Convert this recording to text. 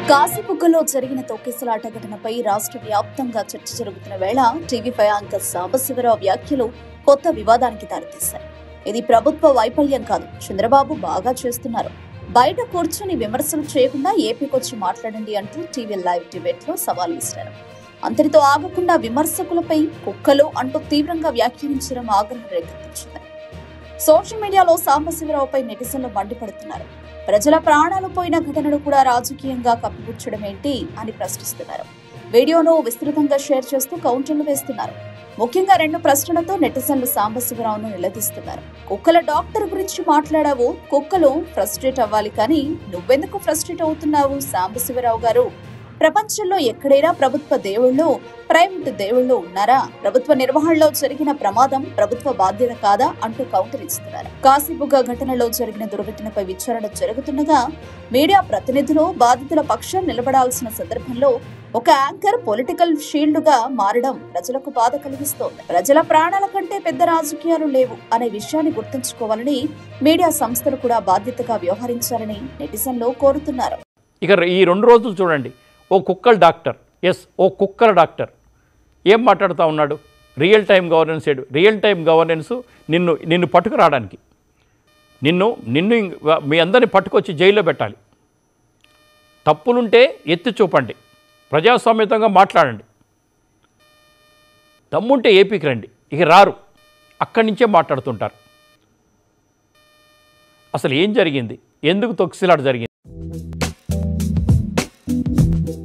కాశీబుగ్గలో జరిగిన తొక్కిసలాట ఘటనపై రాష్ట్ర వ్యాప్తంగా చర్చ జరుగుతున్న వేళ టీవీ5 యాంకర్ సాంబశివరావు వ్యాఖ్యలు కొత్త వివాదానికి దారితీశాయి. ఇది ప్రభుత్వ వైఫల్యం కాదు, చంద్రబాబు బాగా చేస్తున్నారు. బయట కూర్చొని విమర్శలు చేయకుండా ఏపీకొచ్చి మాట్లాడండి అంటూ టీవీ లైవ్ డిబేట్ లో సవాల్ విసిరారు. అంతటితో ఆగకుండా విమర్శకులపై కుక్కలు అంటూ తీవ్రంగా వ్యాఖ్యానించడం ఆగ్రహం రేకెత్తించింది. సోషల్ మీడియాలో సాంబశివరావుపై నెటిజన్లు మండిపడుతున్నారు. ప్రజల ప్రాణాలు పోయిన ఘటనను కూడా రాజకీయంగా కప్పిపుచ్చడం ఏంటి అని ప్రశ్నిస్తున్నారు. వీడియోను విస్తృతంగా షేర్ చేస్తూ కౌంటర్లు వేస్తున్నారు. ముఖ్యంగా 2 ప్రశ్నలతో నెటిజన్లు సాంబశివరావును నిలదీస్తున్నారు. కుక్కల డాక్టర్ గురించి మాట్లాడావు, కుక్కలు ఫ్రస్ట్రేట్ అవ్వాలి, కానీ నువ్వెందుకు ఫ్రస్ట్రేట్ అవుతున్నావు సాంబశివరావు గారు? ప్రపంచంలో ఎక్కడైనా ప్రభుత్వ దేవుళ్ళు, ప్రైవేటు దేవుళ్ళు ఉన్నారా? ప్రభుత్వ నిర్వహణలో జరిగిన ప్రమాదం ప్రభుత్వ బాధ్యత కాదా అంటూ కౌంటర్ ఇస్తున్నారు. కాశీబుగ్గ ఘటనలో జరిగిన దుర్ఘటనపై విచారణ జరుగుతుండగా మీడియా ప్రతినిధులు బాధితుల పక్షం నిలబడాల్సిన సందర్భంలో ఒక యాంకర్ పొలిటికల్ షీల్డ్ గా మారడం ప్రజలకు బాధ కలిగిస్తోంది. ప్రజల ప్రాణాల కంటే పెద్ద రాజకీయాలు లేవు అనే విషయాన్ని గుర్తుంచుకోవాలని మీడియా సంస్థలు కూడా బాధ్యతగా వ్యవహరించాలని నెటిజన్లు కోరుతున్నారు. ఇక ఈ 2 రోజులు చూడండి, ఓ కుక్కల డాక్టర్, ఓ కుక్కల డాక్టర్ ఏం మాట్లాడుతూ ఉన్నాడు? రియల్ టైం గవర్నెన్స్ ఏడు? రియల్ టైం గవర్నెన్స్ నిన్ను పట్టుకురావడానికి, నిన్ను మీ అందరిని పట్టుకొచ్చి జైల్లో పెట్టాలి. తప్పులుంటే ఎత్తి చూపండి, ప్రజాస్వామ్యంగా మాట్లాడండి. దమ్ముంటే ఏపీకి రండి. ఇక రారు, అక్కడి నుంచే మాట్లాడుతుంటారు. అసలు ఏం జరిగింది? ఎందుకు తొక్కిసలాట జరిగింది?